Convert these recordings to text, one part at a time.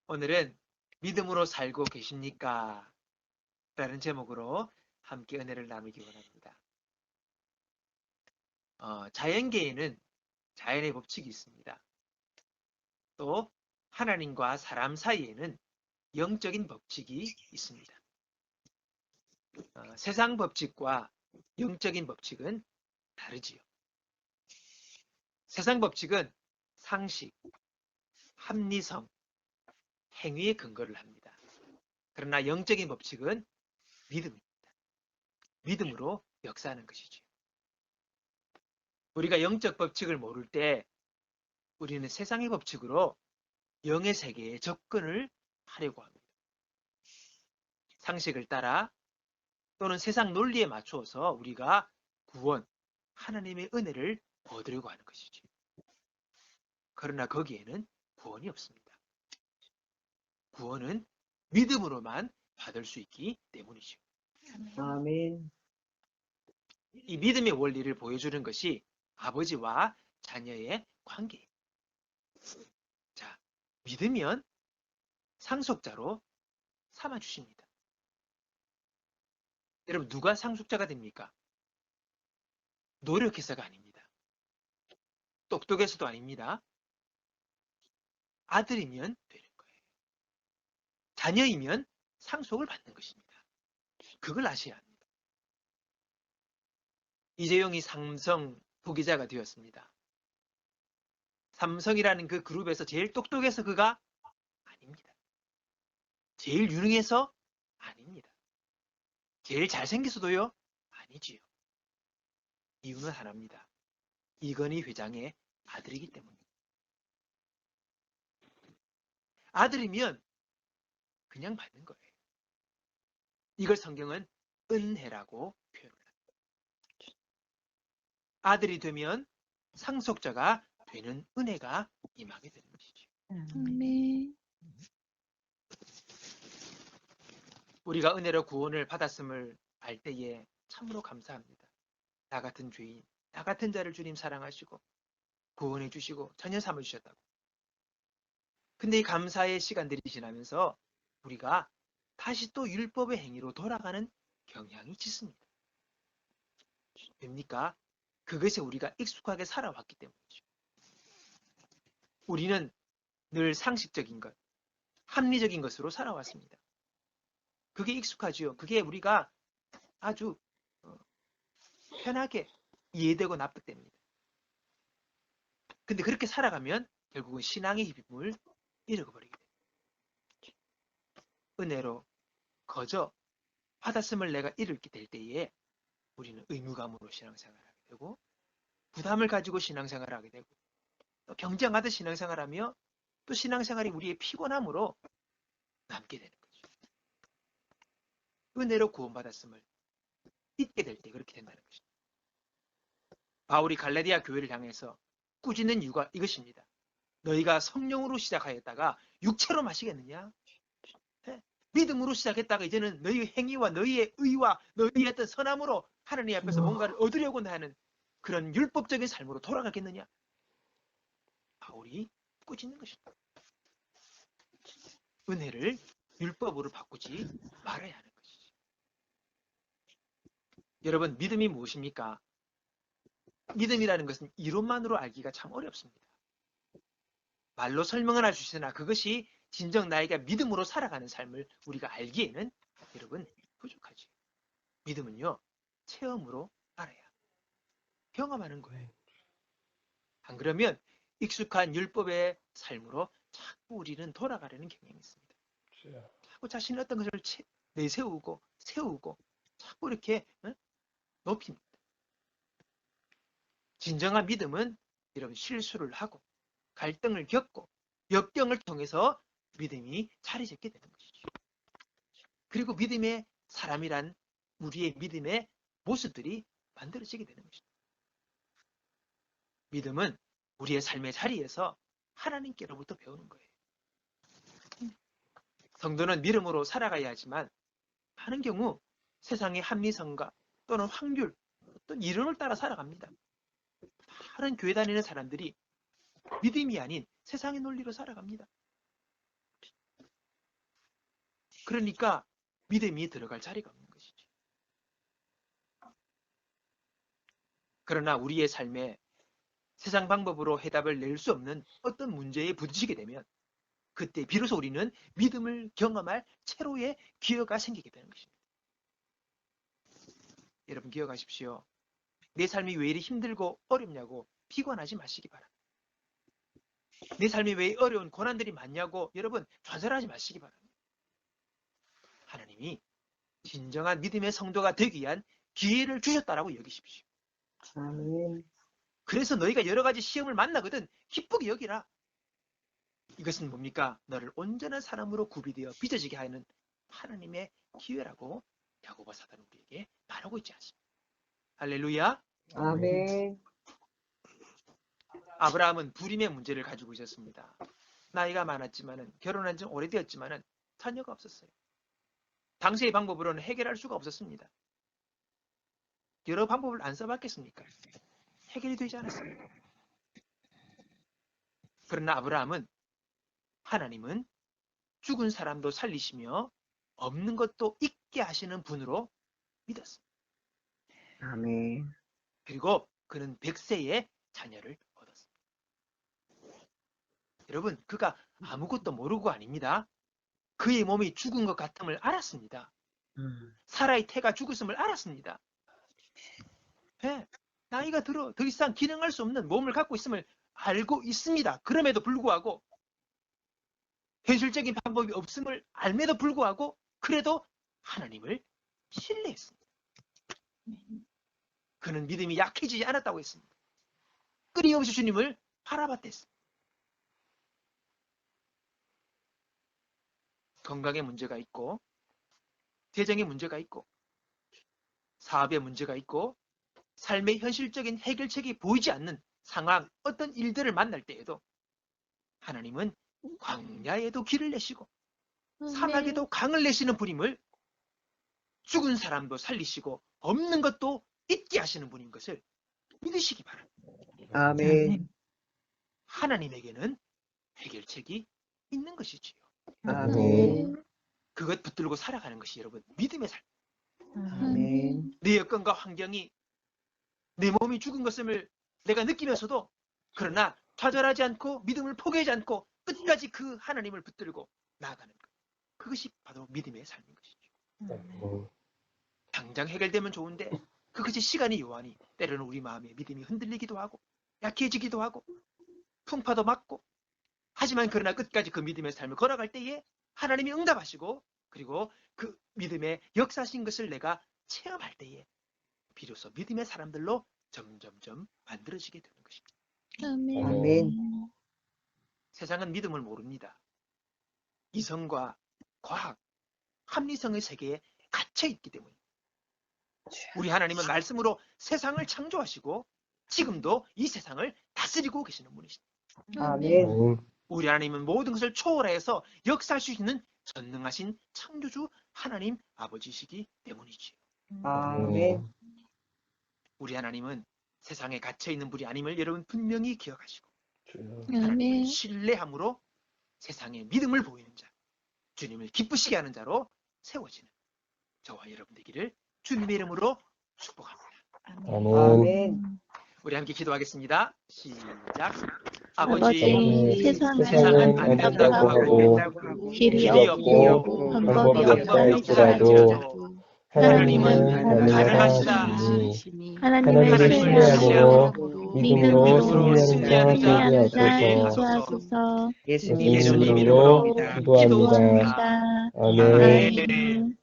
오늘은 믿음으로 살고 계십니까? 라는 제목으로 함께 은혜를 나누기 원합니다. 자연계에는 자연의 법칙이 있습니다. 또 하나님과 사람 사이에는 영적인 법칙이 있습니다. 세상 법칙과 영적인 법칙은 다르지요. 세상 법칙은 상식, 합리성, 행위에 근거를 합니다. 그러나 영적인 법칙은 믿음입니다. 믿음으로 역사하는 것이죠. 우리가 영적 법칙을 모를 때 우리는 세상의 법칙으로 영의 세계에 접근을 하려고 합니다. 상식을 따라 또는 세상 논리에 맞추어서 우리가 구원, 하나님의 은혜를 얻으려고 하는 것이죠. 그러나 거기에는 구원이 없습니다. 구원은 믿음으로만 받을 수 있기 때문이죠. 아멘. 이 믿음의 원리를 보여주는 것이 아버지와 자녀의 관계입니다. 자, 믿으면 상속자로 삼아주십니다. 여러분, 누가 상속자가 됩니까? 노력해서가 아닙니다. 똑똑해서도 아닙니다. 아들이면 되는 거예요. 자녀이면 상속을 받는 것입니다. 그걸 아셔야 합니다. 이재용이 삼성 부기자가 되었습니다. 삼성이라는 그 그룹에서 제일 똑똑해서 그가 아닙니다. 제일 유능해서 아닙니다. 제일 잘생겨서도요? 아니지요. 이유는 하나입니다. 이건희 회장의 아들이기 때문입니다. 아들이면 그냥 받는 거예요. 이걸 성경은 은혜라고 표현을 합니다. 아들이 되면 상속자가 되는 은혜가 임하게 되는 것이죠. 네. 우리가 은혜로 구원을 받았음을 알 때에 참으로 감사합니다. 나 같은 죄인, 나 같은 자를 주님 사랑하시고 구원해 주시고 자녀 삼아 주셨다고. 근데 이 감사의 시간들이 지나면서 우리가 다시 또 율법의 행위로 돌아가는 경향이 짙습니다. 됩니까? 그것에 우리가 익숙하게 살아왔기 때문이죠. 우리는 늘 상식적인 것, 합리적인 것으로 살아왔습니다. 그게 익숙하지요. 그게 우리가 아주 편하게 이해되고 납득됩니다. 근데 그렇게 살아가면 결국은 신앙의 힘을 잃어버리게 됩니다. 은혜로 거저 받았음을 내가 잃게 될 때에 우리는 의무감으로 신앙생활을 하게 되고 부담을 가지고 신앙생활을 하게 되고 또 경쟁하듯 신앙생활하며 또 신앙생활이 우리의 피곤함으로 남게 되는 거죠. 은혜로 구원받았음을 잊게 될 때 그렇게 된다는 것입니다. 바울이 갈라디아 교회를 향해서 꾸짖는 이유가 이것입니다. 너희가 성령으로 시작하였다가 육체로 마시겠느냐? 믿음으로 시작했다가 이제는 너희의 행위와 너희의 의와 너희의 어떤 선함으로 하나님 앞에서 뭔가를 얻으려고 하는 그런 율법적인 삶으로 돌아가겠느냐? 바울이 꾸짖는 것입니다. 은혜를 율법으로 바꾸지 말아야 하는 것이죠. 여러분, 믿음이 무엇입니까? 믿음이라는 것은 이론만으로 알기가 참 어렵습니다. 말로 설명은 할 수 있으나 그것이 진정 나에게 믿음으로 살아가는 삶을 우리가 알기에는 여러분 부족하지. 믿음은요, 체험으로 알아야 경험하는 거예요. 안 그러면 익숙한 율법의 삶으로 자꾸 우리는 돌아가려는 경향이 있습니다. 자꾸 자신의 어떤 것을 내세우고 세우고 자꾸 이렇게 높입니다. 진정한 믿음은 여러분 실수를 하고 갈등을 겪고 역경을 통해서 믿음이 자리 잡게 되는 것이죠. 그리고 믿음의 사람이란 우리의 믿음의 모습들이 만들어지게 되는 것입니다. 믿음은 우리의 삶의 자리에서 하나님께로부터 배우는 거예요. 성도는 믿음으로 살아가야 하지만 많은 경우 세상의 합리성과 또는 확률, 또는 이론을 따라 살아갑니다. 많은 교회 다니는 사람들이 믿음이 아닌 세상의 논리로 살아갑니다. 그러니까 믿음이 들어갈 자리가 없는 것이죠. 그러나 우리의 삶에 세상 방법으로 해답을 낼 수 없는 어떤 문제에 부딪히게 되면 그때 비로소 우리는 믿음을 경험할 채로의 기회가 생기게 되는 것입니다. 여러분 기억하십시오. 내 삶이 왜 이리 힘들고 어렵냐고 피곤하지 마시기 바랍니다. 내 삶이 왜 어려운 고난들이 많냐고 여러분 좌절하지 마시기 바랍니다. 하나님이 진정한 믿음의 성도가 되기 위한 기회를 주셨다라고 여기십시오. 아멘. 그래서 너희가 여러 가지 시험을 만나거든 기쁘게 여기라. 이것은 뭡니까? 너를 온전한 사람으로 구비되어 빚어지게 하는 하나님의 기회라고 야고보 사도는 우리에게 말하고 있지 않습니까? 할렐루야. 아멘. 아브라함은 불임의 문제를 가지고 있었습니다. 나이가 많았지만은 결혼한 지 오래되었지만은 자녀가 없었어요. 당시의 방법으로는 해결할 수가 없었습니다. 여러 방법을 안 써봤겠습니까? 해결이 되지 않았습니다. 그러나 아브라함은 하나님은 죽은 사람도 살리시며 없는 것도 있게 하시는 분으로 믿었습니다. 아멘. 그리고 그는 100세의 자녀를 얻었습니다. 여러분, 그가 아무것도 모르고 아닙니다. 그의 몸이 죽은 것 같음을 알았습니다. 사라의 태가 죽었음을 알았습니다. 네, 나이가 들어 더 이상 기능할 수 없는 몸을 갖고 있음을 알고 있습니다. 그럼에도 불구하고 현실적인 방법이 없음을 알매도 불구하고 그래도 하나님을 신뢰했습니다. 그는 믿음이 약해지지 않았다고 했습니다. 끊임없이 주님을 바라봤댔습니다. 건강에 문제가 있고 재정에 문제가 있고 사업에 문제가 있고 삶의 현실적인 해결책이 보이지 않는 상황, 어떤 일들을 만날 때에도 하나님은 광야에도 길을 내시고 사막에도 강을 내시는 분임을, 죽은 사람도 살리시고 없는 것도 있게 하시는 분인 것을 믿으시기 바랍니다. 아멘. 하나님에게는 해결책이 있는 것이지요. 아멘. 그것 붙들고 살아가는 것이 여러분 믿음의 삶. 아멘. 내 여건과 환경이 내 몸이 죽은 것을 내가 느끼면서도 그러나 좌절하지 않고 믿음을 포기하지 않고 끝까지 그 하나님을 붙들고 나아가는 것. 그것이 바로 믿음의 삶인 것이죠. 당장 해결되면 좋은데 그것이 시간이 요하니 때로는 우리 마음에 믿음이 흔들리기도 하고 약해지기도 하고 풍파도 맞고, 하지만 그러나 끝까지 그 믿음의 삶을 걸어갈 때에 하나님이 응답하시고 그리고 그 믿음의 역사하신 것을 내가 체험할 때에 비로소 믿음의 사람들로 점점점 만들어지게 되는 것입니다. 아멘. 세상은 믿음을 모릅니다. 이성과 과학, 합리성의 세계에 갇혀 있기 때문에 우리 하나님은 말씀으로 세상을 창조하시고 지금도 이 세상을 다스리고 계시는 분이십니다. 아멘. 우리 하나님은 모든 것을 초월해서 역사할 수 있는 전능하신 창조주 하나님 아버지시기 때문이지요. 아멘. 우리 하나님은 세상에 갇혀있는 분이 아님을 여러분 분명히 기억하시고 아멘. 하나님을 신뢰함으로 세상에 믿음을 보이는 자, 주님을 기쁘시게 하는 자로 세워지는 저와 여러분 되기를 주님의 이름으로 축복합니다. 아멘. 우리 함께 기도하겠습니다. 시작. 아버지, 세상은 안 된다고 하고 길이 없고 없고 방법이 방법이 없다 없다 할지라도 할지라도 하나님은 가능하시다. 하나님을 하나님을 신뢰하고 믿음으로 승리하는 자 되게 되게 하소서. 예수님 예수님 이름으로 이름으로 기도합니다. 아멘.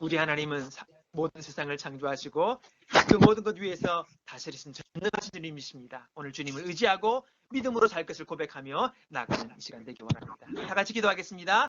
우리 하나님은 모든 세상을 창조하시고 그 모든 것 위에서 다스리신 전능하신 주님이십니다. 오늘 주님을 의지하고 믿음으로 살 것을 고백하며 나아가는 이 시간 되기 원합니다. 다 같이 기도하겠습니다.